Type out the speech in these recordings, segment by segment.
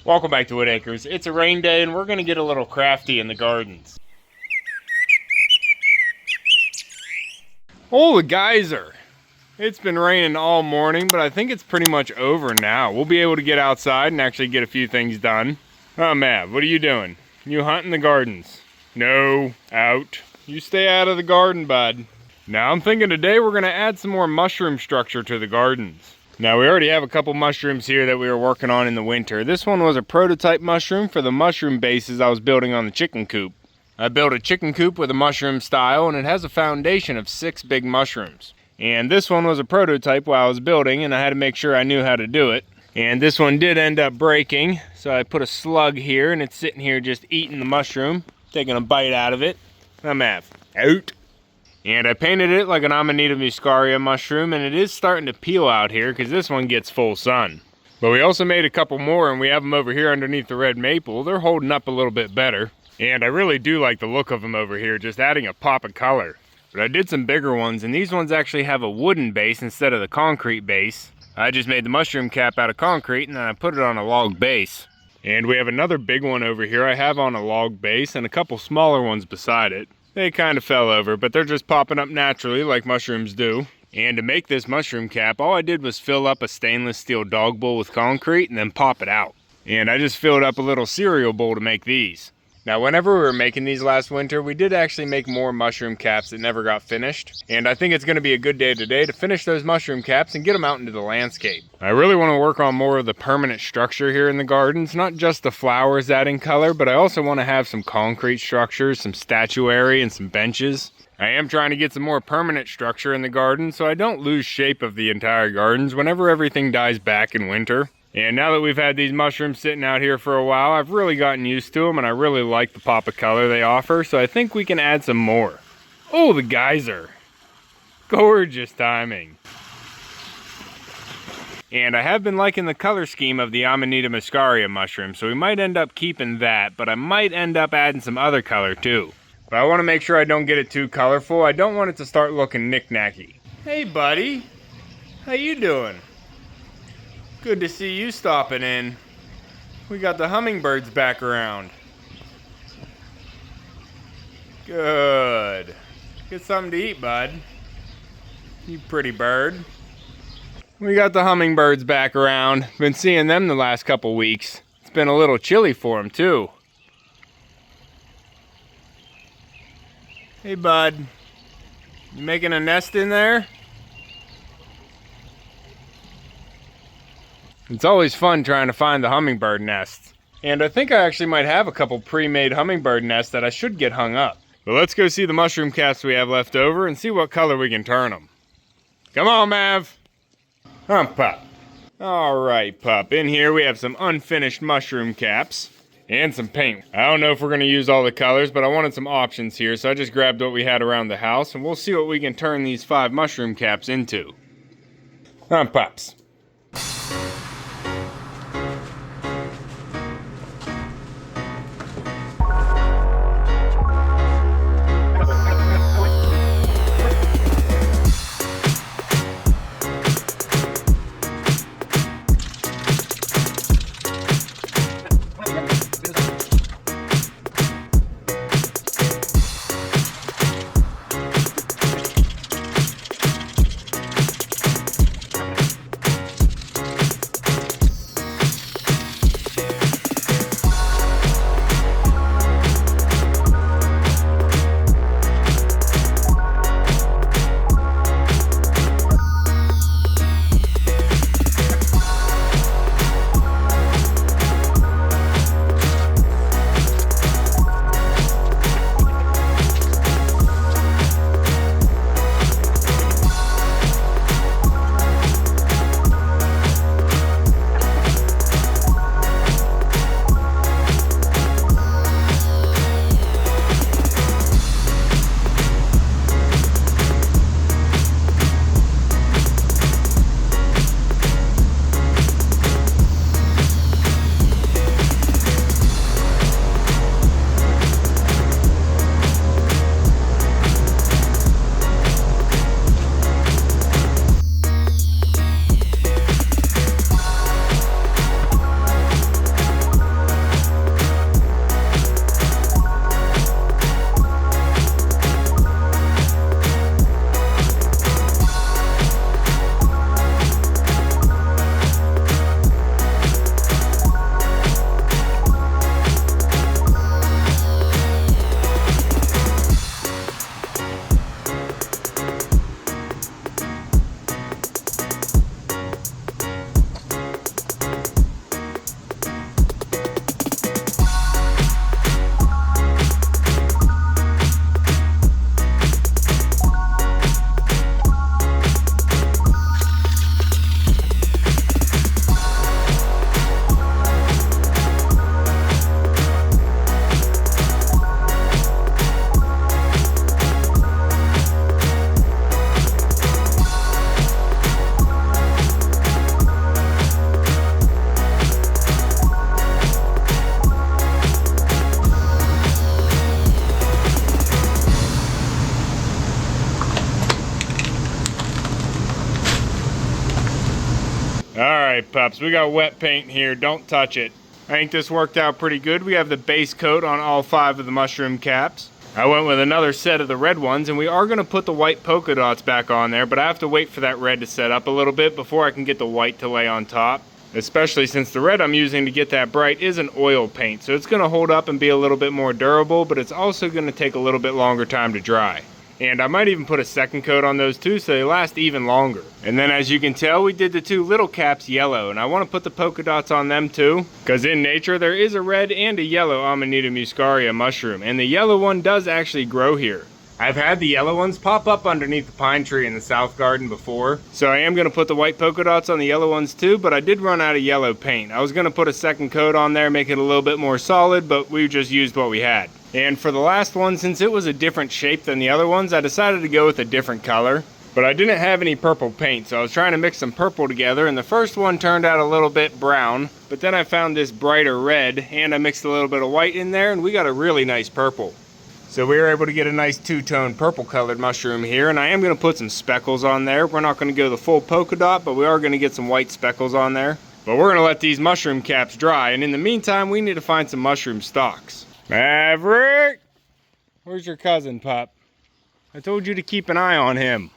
Welcome back to Whitt Acres. It's a rain day and we're going to get a little crafty in the gardens. Oh, the geyser. It's been raining all morning, but I think it's pretty much over now. We'll be able to get outside and actually get a few things done. Oh, Mav, what are you doing? You hunting the gardens? No, out. You stay out of the garden, bud. Now I'm thinking today we're going to add some more mushroom structure to the gardens. Now we already have a couple mushrooms here that we were working on in the winter. This one was a prototype mushroom for the mushroom bases I was building on the chicken coop. I built a chicken coop with a mushroom style and it has a foundation of 6 big mushrooms. And this one was a prototype while I was building and I had to make sure I knew how to do it. And this one did end up breaking, so I put a slug here and it's sitting here just eating the mushroom, taking a bite out of it. I'm out. And I painted it like an Amanita muscaria mushroom, and it is starting to peel out here because this one gets full sun. But we also made a couple more and we have them over here underneath the red maple. They're holding up a little bit better. And I really do like the look of them over here, just adding a pop of color. But I did some bigger ones, and these ones actually have a wooden base instead of the concrete base. I just made the mushroom cap out of concrete and then I put it on a log base. And we have another big one over here I have on a log base and a couple smaller ones beside it. They kind of fell over, but they're just popping up naturally like mushrooms do. And to make this mushroom cap, all I did was fill up a stainless steel dog bowl with concrete and then pop it out. And I just filled up a little cereal bowl to make these. Now, whenever we were making these last winter, we did actually make more mushroom caps that never got finished. And I think it's going to be a good day today to finish those mushroom caps and get them out into the landscape. I really want to work on more of the permanent structure here in the gardens, not just the flowers adding color, but I also want to have some concrete structures, some statuary, and some benches. I am trying to get some more permanent structure in the garden so I don't lose shape of the entire gardens whenever everything dies back in winter. And now that we've had these mushrooms sitting out here for a while, I've really gotten used to them and I really like the pop of color they offer, so I think we can add some more. Oh, the geyser. Gorgeous timing. And I have been liking the color scheme of the Amanita muscaria mushroom, so we might end up keeping that, but I might end up adding some other color too. But I want to make sure I don't get it too colorful. I don't want it to start looking knick-knacky. Hey buddy, how you doing? Good to see you stopping in. We got the hummingbirds back around. Good. Get something to eat, bud. You pretty bird. We got the hummingbirds back around. Been seeing them the last couple weeks. It's been a little chilly for them too. Hey bud. You making a nest in there? It's always fun trying to find the hummingbird nests. And I think I actually might have a couple pre-made hummingbird nests that I should get hung up. But let's go see the mushroom caps we have left over and see what color we can turn them. Come on, Mav. Pup. Alright, pup. In here we have some unfinished mushroom caps and some paint. I don't know if we're going to use all the colors, but I wanted some options here, so I just grabbed what we had around the house and we'll see what we can turn these 5 mushroom caps into. Pups. pups. We got wet paint here. Don't touch it. I think this worked out pretty good. We have the base coat on all 5 of the mushroom caps. I went with another set of the red ones, and we are going to put the white polka dots back on there, but I have to wait for that red to set up a little bit before I can get the white to lay on top. Especially since the red I'm using to get that bright is an oil paint, so it's going to hold up and be a little bit more durable, but it's also going to take a little bit longer time to dry. And I might even put a second coat on those too, so they last even longer. And then as you can tell, we did the 2 little caps yellow, and I want to put the polka dots on them too, because in nature there is a red and a yellow Amanita muscaria mushroom, and the yellow one does actually grow here. I've had the yellow ones pop up underneath the pine tree in the south garden before, so I am going to put the white polka dots on the yellow ones too, but I did run out of yellow paint. I was going to put a second coat on there, make it a little bit more solid, but we just used what we had. And for the last one, since it was a different shape than the other ones, I decided to go with a different color. But I didn't have any purple paint, so I was trying to mix some purple together, and the first one turned out a little bit brown, but then I found this brighter red, and I mixed a little bit of white in there, and we got a really nice purple. So we were able to get a nice 2-tone purple colored mushroom here, and I am going to put some speckles on there. We're not going to go the full polka dot, but we are going to get some white speckles on there. But we're going to let these mushroom caps dry, and in the meantime, we need to find some mushroom stalks. Maverick! Where's your cousin, pup? I told you to keep an eye on him.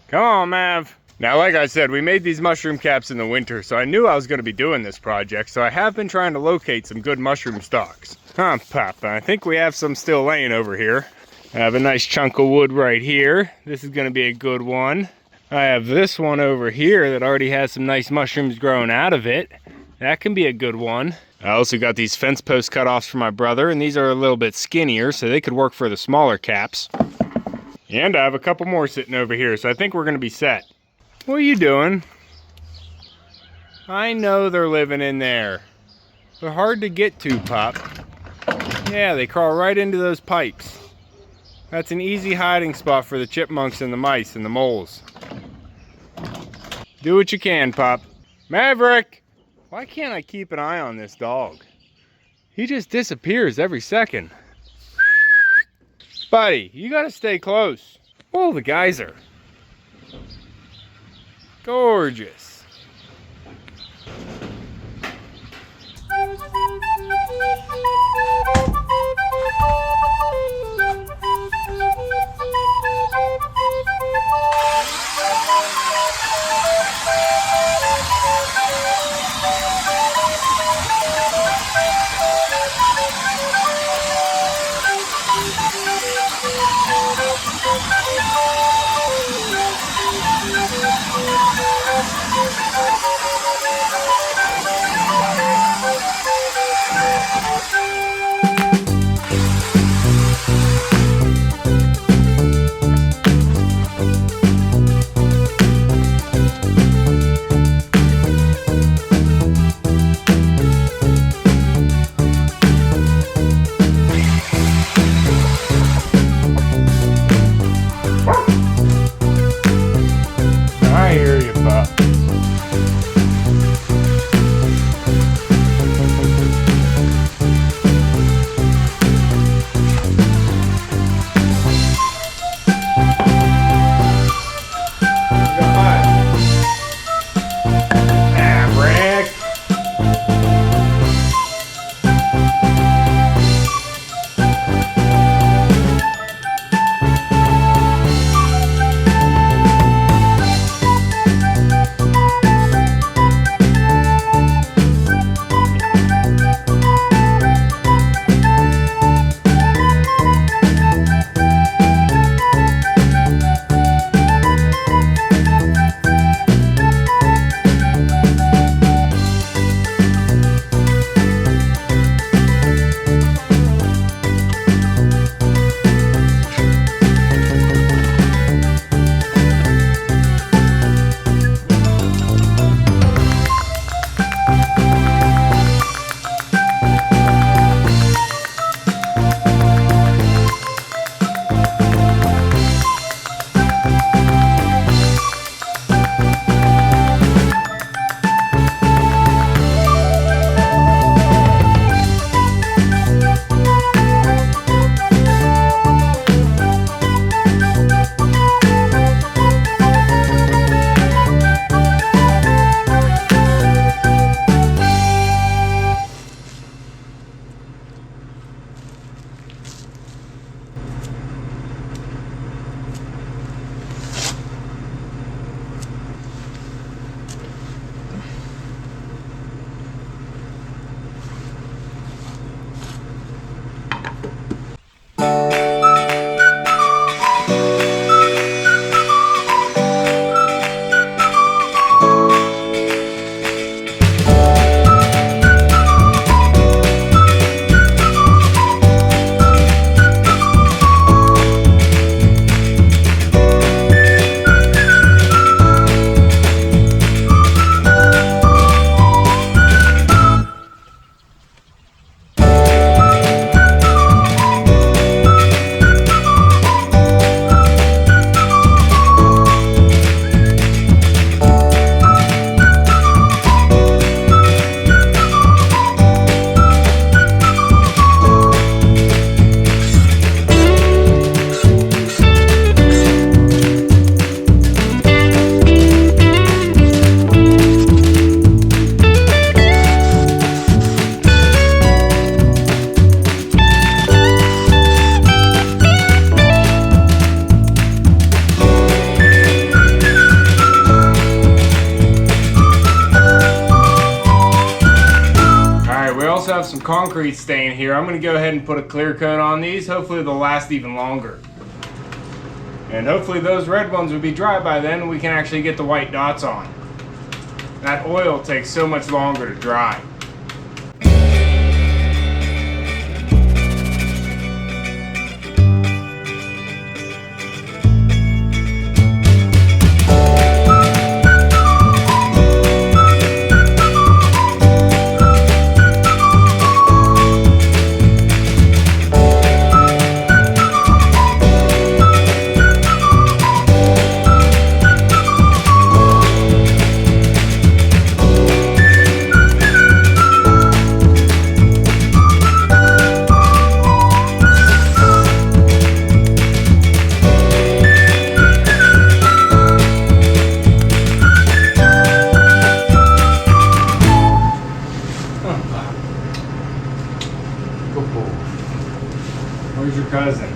Come on, Mav. Now, like I said, we made these mushroom caps in the winter, so I knew I was going to be doing this project, so I have been trying to locate some good mushroom stalks. Huh, pup, I think we have some still laying over here. I have a nice chunk of wood right here. This is going to be a good one. I have this one over here that already has some nice mushrooms growing out of it. That can be a good one. I also got these fence post cutoffs for my brother, and these are a little bit skinnier, so they could work for the smaller caps. And I have a couple more sitting over here, so I think we're going to be set. What are you doing? I know they're living in there. They're hard to get to, pup. Yeah, they crawl right into those pipes. That's an easy hiding spot for the chipmunks and the mice and the moles. Do what you can, pup. Maverick! Why can't I keep an eye on this dog? He just disappears every second. Buddy, you gotta stay close. Oh, the geyser. Gorgeous. some concrete stain here. I'm going to go ahead and put a clear coat on these. Hopefully they'll last even longer. And hopefully those red ones will be dry by then and we can actually get the white dots on. That oil takes so much longer to dry. Where's your cousin?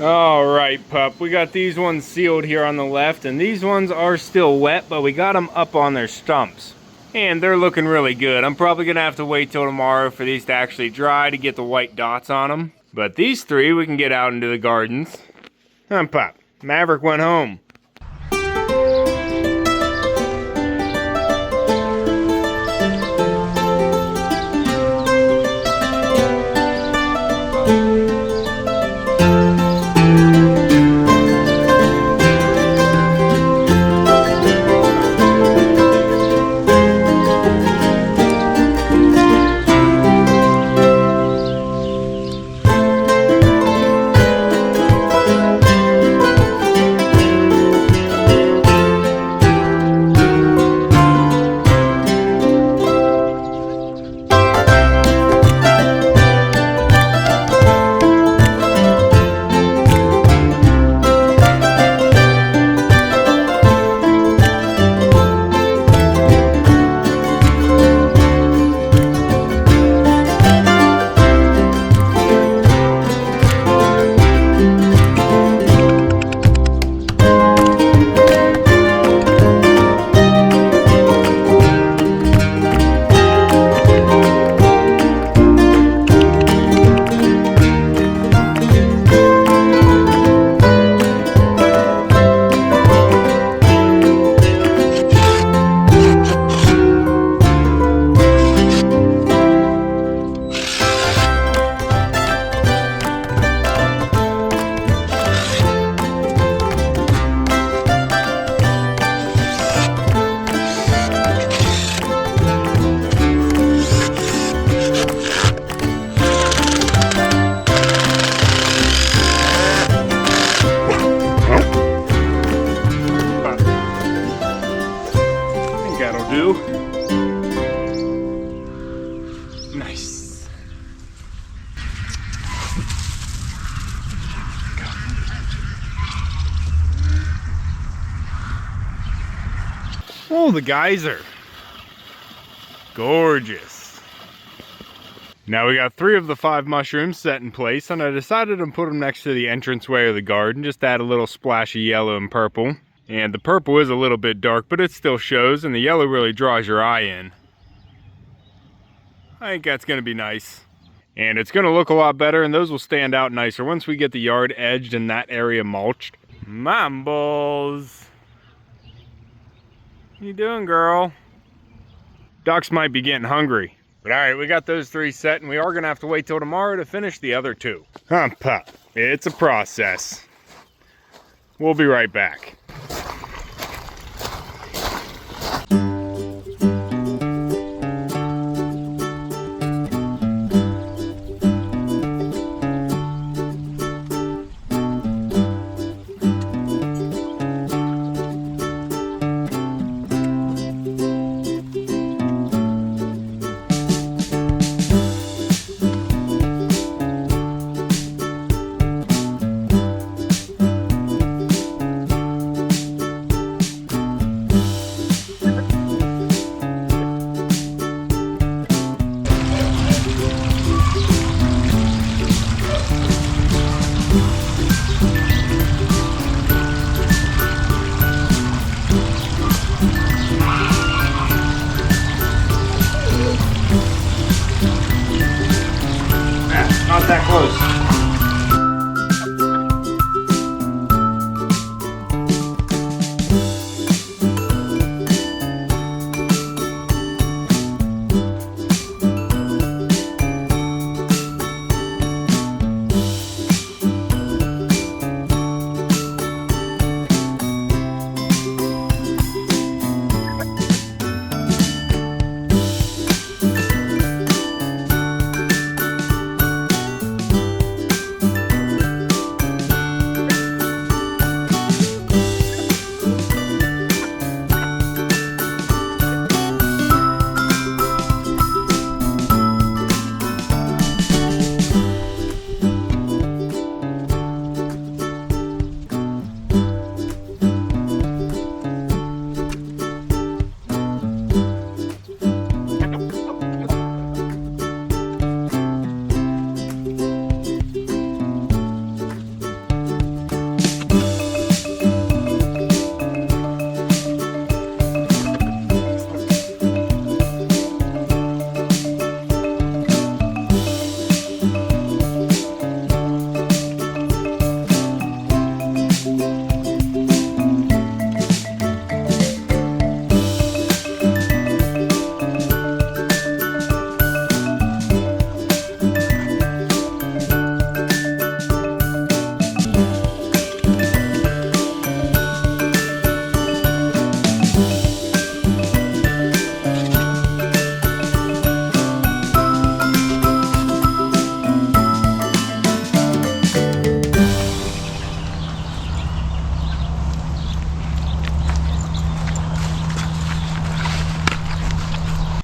All right, pup. We got these ones sealed here on the left, and these ones are still wet, but we got them up on their stumps. And they're looking really good. I'm probably gonna have to wait till tomorrow for these to actually dry to get the white dots on them. But these three we can get out into the gardens. Pup. Maverick went home. Nice. Oh, the geyser. Gorgeous. Now we got 3 of the 5 mushrooms set in place, and I decided to put them next to the entranceway of the garden, just add a little splash of yellow and purple. And the purple is a little bit dark, but it still shows, and the yellow really draws your eye in. I think that's gonna be nice. And it's gonna look a lot better, and those will stand out nicer once we get the yard edged and that area mulched. Mambles. What you doing, girl? Ducks might be getting hungry. But alright, we got those 3 set, and we are gonna have to wait till tomorrow to finish the other 2. Pup. It's a process. We'll be right back. Close.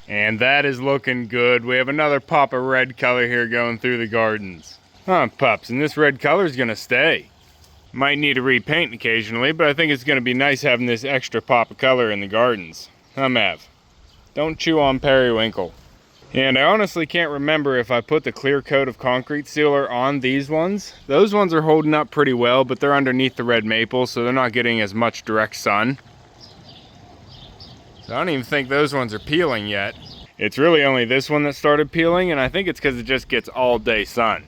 And that is looking good. We have another pop of red color here going through the gardens. Huh, pups, and this red color is gonna stay. Might need to repaint occasionally, but I think it's gonna be nice having this extra pop of color in the gardens. Huh, Mav? Don't chew on periwinkle. And I honestly can't remember if I put the clear coat of concrete sealer on these ones. Those ones are holding up pretty well, but they're underneath the red maple, so they're not getting as much direct sun. So I don't even think those ones are peeling yet. It's really only this one that started peeling, and I think it's because it just gets all day sun.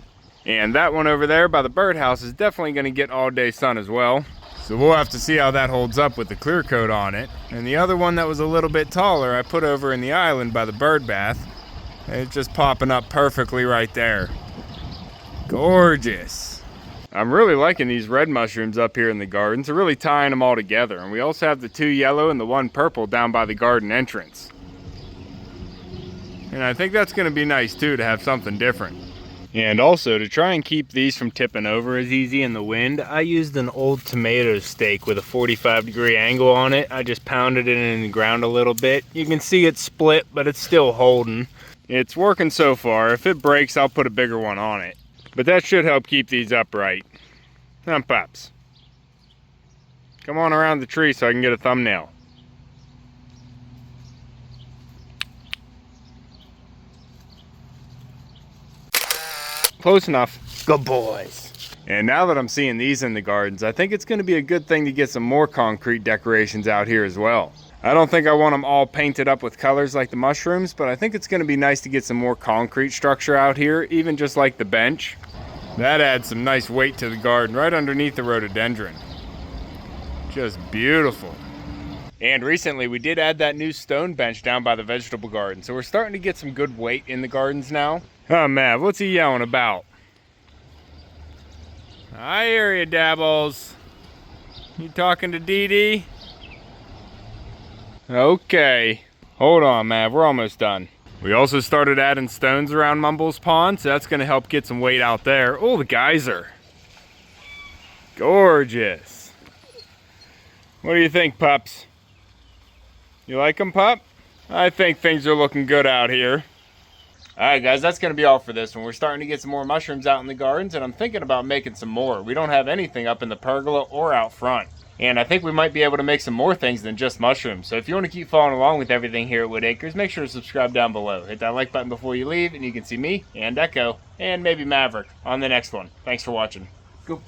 And that one over there by the birdhouse is definitely going to get all day sun as well. So we'll have to see how that holds up with the clear coat on it. And the other one that was a little bit taller I put over in the island by the bird bath. It's just popping up perfectly right there. Gorgeous. I'm really liking these red mushrooms up here in the gardens. They're really tying them all together. And we also have the 2 yellow and the 1 purple down by the garden entrance. And I think that's going to be nice too, to have something different. And also, to try and keep these from tipping over as easy in the wind, I used an old tomato stake with a 45-degree angle on it. I just pounded it in the ground a little bit. You can see it split, but it's still holding. It's working so far. If it breaks, I'll put a bigger one on it. But that should help keep these upright. Come, Pops. Come on around the tree so I can get a thumbnail. Close enough. Good boys. And now that I'm seeing these in the gardens, I think it's going to be a good thing to get some more concrete decorations out here as well. I don't think I want them all painted up with colors like the mushrooms, but I think it's going to be nice to get some more concrete structure out here, even just like the bench. That adds some nice weight to the garden right underneath the rhododendron. Just beautiful. And recently we did add that new stone bench down by the vegetable garden, so we're starting to get some good weight in the gardens now. Oh, Mav, what's he yelling about? I hear you, Dabbles. You talking to Dee Dee? Okay. Hold on, Mav, we're almost done. We also started adding stones around Mumble's pond, so that's going to help get some weight out there. Oh, the geyser. Gorgeous. What do you think, pups? You like them, pup? I think things are looking good out here. Alright guys, that's going to be all for this one. We're starting to get some more mushrooms out in the gardens, and I'm thinking about making some more. We don't have anything up in the pergola or out front. And I think we might be able to make some more things than just mushrooms. So if you want to keep following along with everything here at Wood Acres, make sure to subscribe down below. Hit that like button before you leave, and you can see me, and Echo, and maybe Maverick on the next one. Thanks for watching. Go.